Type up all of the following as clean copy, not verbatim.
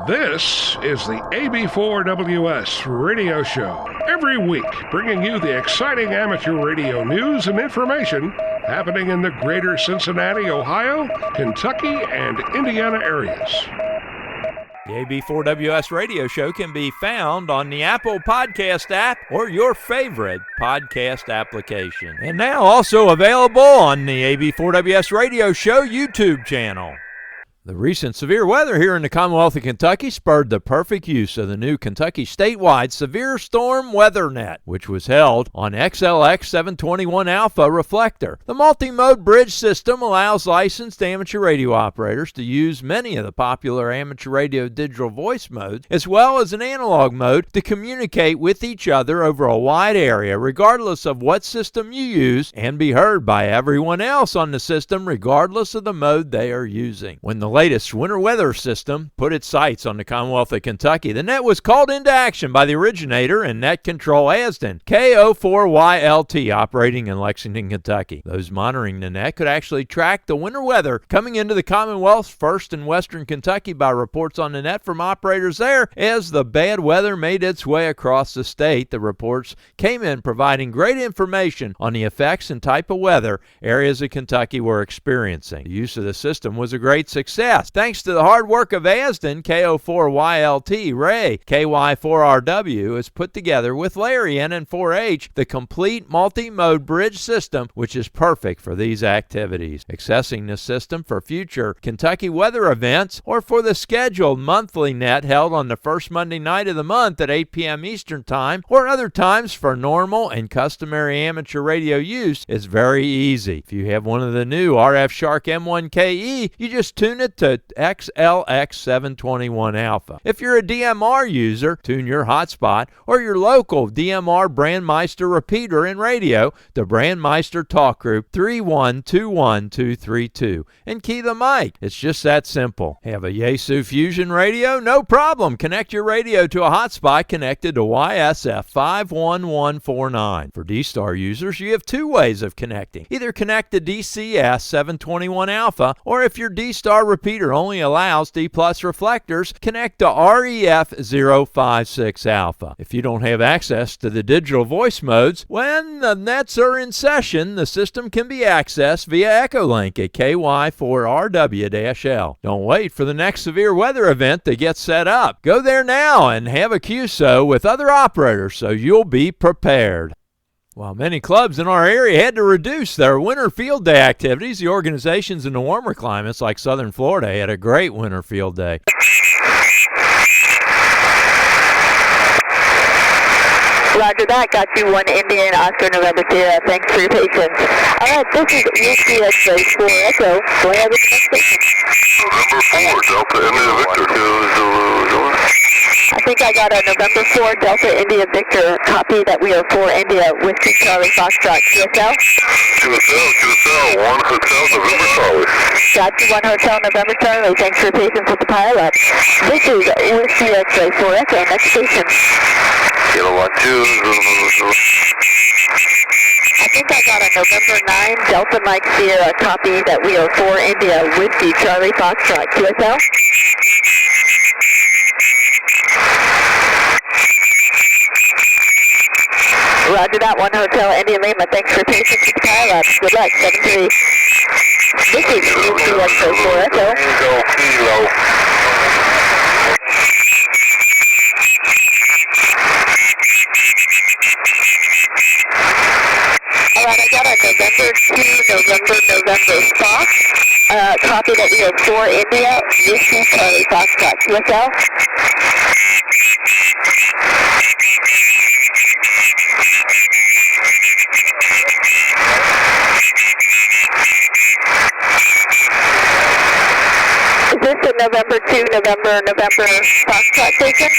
This is the AB4WS radio show. Every week, bringing you the exciting amateur radio news and information happening in the greater Cincinnati, Ohio, Kentucky, and Indiana areas. The AB4WS radio show can be found on the Apple Podcast app or your favorite podcast application. And now also available on the AB4WS radio show YouTube channel. The recent severe weather here in the Commonwealth of Kentucky spurred the perfect use of the new Kentucky statewide Severe Storm Weather Net, which was held on XLX 721 Alpha reflector. The multi-mode bridge system allows licensed amateur radio operators to use many of the popular amateur radio digital voice modes, as well as an analog mode, to communicate with each other over a wide area, regardless of what system you use, and be heard by everyone else on the system, regardless of the mode they are using. When the latest winter weather system put its sights on the Commonwealth of Kentucky, the net was called into action by the originator and net control ASDN, KO4YLT, operating in Lexington, Kentucky. Those monitoring the net could actually track the winter weather coming into the Commonwealth's first and western Kentucky by reports on the net from operators there. As the bad weather made its way across the state, the reports came in providing great information on the effects and type of weather areas of Kentucky were experiencing. The use of the system was a great success. Thanks to the hard work of ASDN, KO4YLT, Ray, KY4RW has put together with Larry NN4H the complete multi-mode bridge system, which is perfect for these activities. Accessing the system for future Kentucky weather events or for the scheduled monthly net held on the first Monday night of the month at 8 p.m. Eastern Time or other times for normal and customary amateur radio use is very easy. If you have one of the new RF Shark M1KE, you just tune it to XLX 721 Alpha. If you're a DMR user, tune your hotspot or your local DMR Brandmeister repeater in radio to Brandmeister Talk Group 3121232 and key the mic. It's just that simple. Have a Yaesu Fusion radio? No problem. Connect your radio to a hotspot connected to YSF 51149. For D-Star users, you have two ways of connecting. Either connect to DCS 721 Alpha, or if your D-Star repeater only allows D+ reflectors, connect to REF 056 Alpha. If you don't have access to the digital voice modes, when the nets are in session, the system can be accessed via Echolink at KY4RW-L. Don't wait for the next severe weather event to get set up. Go there now and have a QSO with other operators so you'll be prepared. While many clubs in our area had to reduce their winter field day activities, the organizations in the warmer climates like southern Florida had a great winter field day. Roger that. Got you 1 Indian Oscar November Sierra. Thanks for your patience. All right, this is Whiskey X-Ray 4 Echo. Go ahead with the next station. November 4, Delta India Victor 200. I think I got a November 4 Delta India Victor copy that we are 4 India Whiskey Charlie Foxtrot. QSL? QSL, 1 Hotel November Charlie. Got you 1 Hotel November Charlie. Thanks for your patience with the pileup. This is Whiskey X-Ray 4 Echo. Next station. Kilo 1 2. I think I got a November 9 Delta Mike Sierra copy that we are 4 India Whiskey Charlie Foxtrot. QSL? Roger that. 1 Hotel India Lima. Thanks for your patience with the pileup. Good luck. 7-3. This is Whiskey X-Ray 4 Echo. Kilo. Alright, I got a November 2, November Fox, copy that we have 4 India, Whiskey Charlie Foxtrot. QSL? Is this the November 2, November Foxtrot station?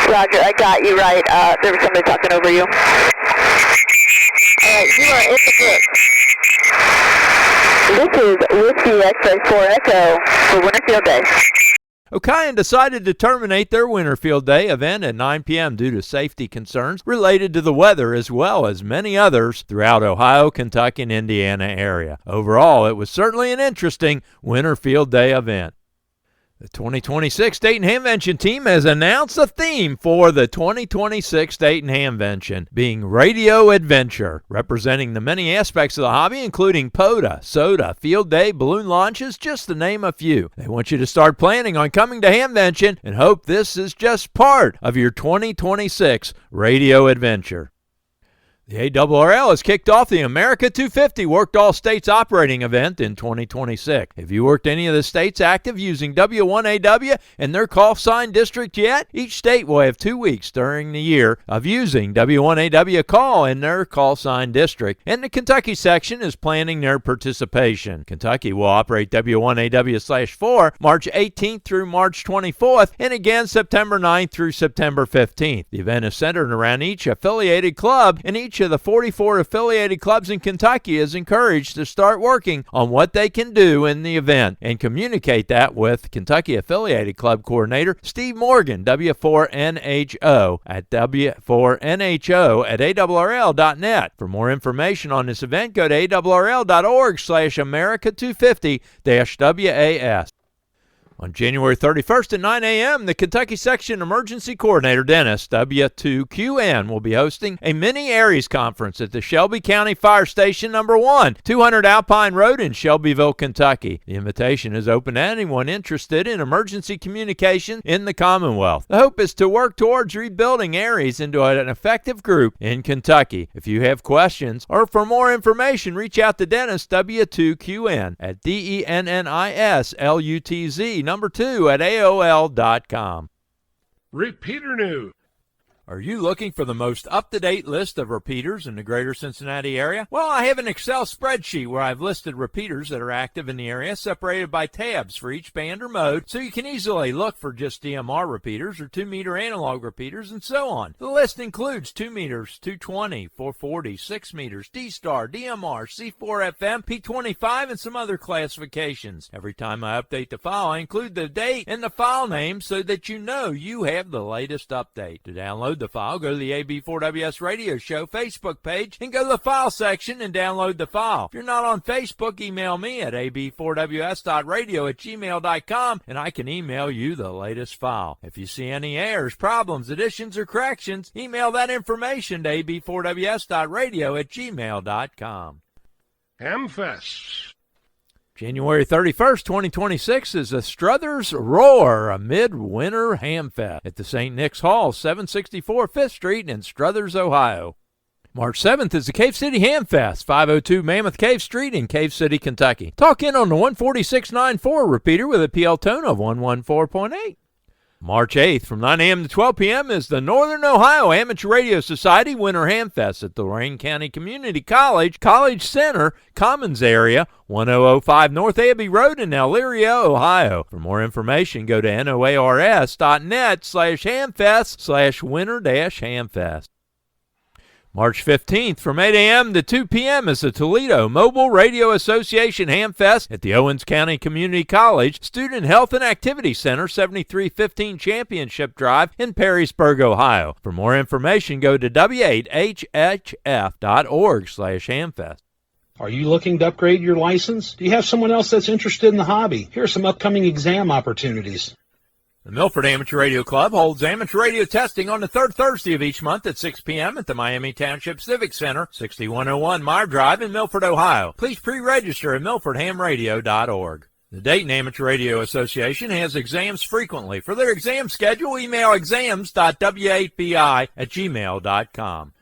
Roger, I got you right. There was somebody talking over you. Alright, you are in the grid. This is Whiskey X-Ray 4 Echo for Winter Field Day. O'Kion decided to terminate their Winter Field Day event at 9 p.m. due to safety concerns related to the weather as well as many others throughout Ohio, Kentucky, and Indiana area. Overall, it was certainly an interesting Winter Field Day event. The 2026 Dayton Hamvention team has announced a theme for the 2026 Dayton Hamvention, being Radio Adventure, representing the many aspects of the hobby, including POTA, soda, field day, balloon launches, just to name a few. They want you to start planning on coming to Hamvention and hope this is just part of your 2026 Radio Adventure. The ARRL has kicked off the America 250 Worked All States operating event in 2026. Have you worked any of the states active using W1AW and their call sign district yet? Each state will have 2 weeks during the year of using W1AW call in their call sign district, and the Kentucky section is planning their participation. Kentucky will operate W1AW/4 March 18th through March 24th, and again September 9th through September 15th. The event is centered around each affiliated club, and each of the 44 affiliated clubs in Kentucky is encouraged to start working on what they can do in the event and communicate that with Kentucky affiliated club coordinator Steve Morgan, W4NHO, at W4NHO@ARRL.net. For more information on this event, go to ARRL.org/America250-WAS. On January 31st at 9 a.m., the Kentucky Section Emergency Coordinator Dennis, W2QN, will be hosting a mini Aries conference at the Shelby County Fire Station No. 1, 200 Alpine Road in Shelbyville, Kentucky. The invitation is open to anyone interested in emergency communication in the Commonwealth. The hope is to work towards rebuilding Aries into an effective group in Kentucky. If you have questions or for more information, reach out to Dennis, W2QN, at DENNISLUTZ, number 2 at AOL.com. Repeater news. Are you looking for the most up-to-date list of repeaters in the greater Cincinnati area? Well, I have an Excel spreadsheet where I've listed repeaters that are active in the area, separated by tabs for each band or mode, so you can easily look for just DMR repeaters or 2-meter analog repeaters and so on. The list includes 2 meters, 220, 440, 6 meters, D-Star, DMR, C4FM, P25, and some other classifications. Every time I update the file, I include the date and the file name so that you know you have the latest update. To download the file, go to the AB4WS Radio Show Facebook page and go to the file section and download the file. If you're not on Facebook, email me at ab4ws.radio@gmail.com and I can email you the latest file. If you see any errors, problems, additions, or corrections, email that information to ab4ws.radio@gmail.com. Hamfest. January 31st, 2026 is the Struthers Roar, a midwinter hamfest at the St. Nick's Hall, 764 5th Street in Struthers, Ohio. March 7th is the Cave City Hamfest, 502 Mammoth Cave Street in Cave City, Kentucky. Talk in on the 14694 repeater with a PL tone of 114.8. March 8th from 9 a.m. to 12 p.m. is the Northern Ohio Amateur Radio Society Winter Hamfest at the Lorain County Community College Center Commons area, 1005 North Abbey Road in Elyria, Ohio. For more information, go to noars.net/hamfest/winter-hamfest. March 15th from 8 a.m. to 2 p.m. is the Toledo Mobile Radio Association Hamfest at the Owens County Community College Student Health and Activity Center, 7315 Championship Drive in Perrysburg, Ohio. For more information, go to w8hhf.org/hamfest. Are you looking to upgrade your license? Do you have someone else that's interested in the hobby? Here are some upcoming exam opportunities. The Milford Amateur Radio Club holds amateur radio testing on the third Thursday of each month at 6 p.m. at the Miami Township Civic Center, 6101 Meyer Drive in Milford, Ohio. Please pre-register at milfordhamradio.org. The Dayton Amateur Radio Association has exams frequently. For their exam schedule, email exams.w8bi@gmail.com.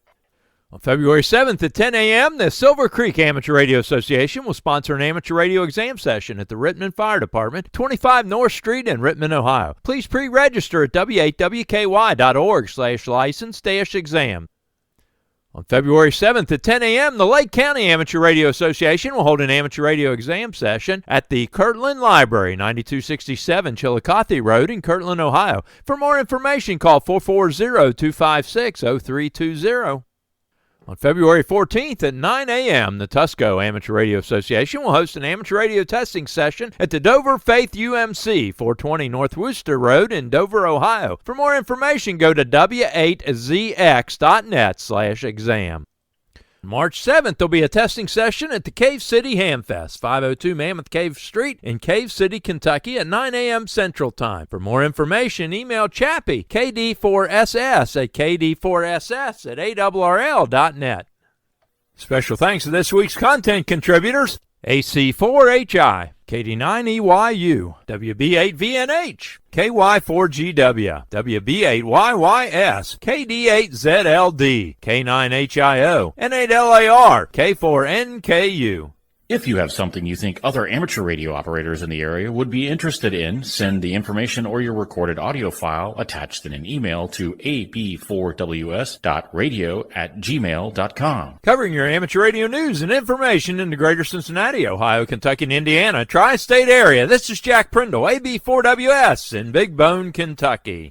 On February 7th at 10 a.m., the Silver Creek Amateur Radio Association will sponsor an amateur radio exam session at the Rittman Fire Department, 25 North Street in Rittman, Ohio. Please pre-register at w8wky.org/license-exam. On February 7th at 10 a.m., the Lake County Amateur Radio Association will hold an amateur radio exam session at the Kirtland Library, 9267 Chillicothe Road in Kirtland, Ohio. For more information, call 440-256-0320. On February 14th at 9 a.m., the Tusco Amateur Radio Association will host an amateur radio testing session at the Dover Faith UMC, 420 North Wooster Road in Dover, Ohio. For more information, go to w8zx.net/exam. March 7th, there'll be a testing session at the Cave City Hamfest, 502 Mammoth Cave Street in Cave City, Kentucky at 9 a.m. Central Time. For more information, email Chappie, KD4SS at KD4SS@ARRL.net. Special thanks to this week's content contributors: AC4HI, KD9EYU, WB8VNH, KY4GW, WB8YYS, KD8ZLD, K9HIO, N8LAR, K4NKU. If you have something you think other amateur radio operators in the area would be interested in, send the information or your recorded audio file attached in an email to ab4ws.radio@gmail.com. Covering your amateur radio news and information in the greater Cincinnati, Ohio, Kentucky, and Indiana tri-state area, this is Jack Prindle, AB4WS in Big Bone, Kentucky.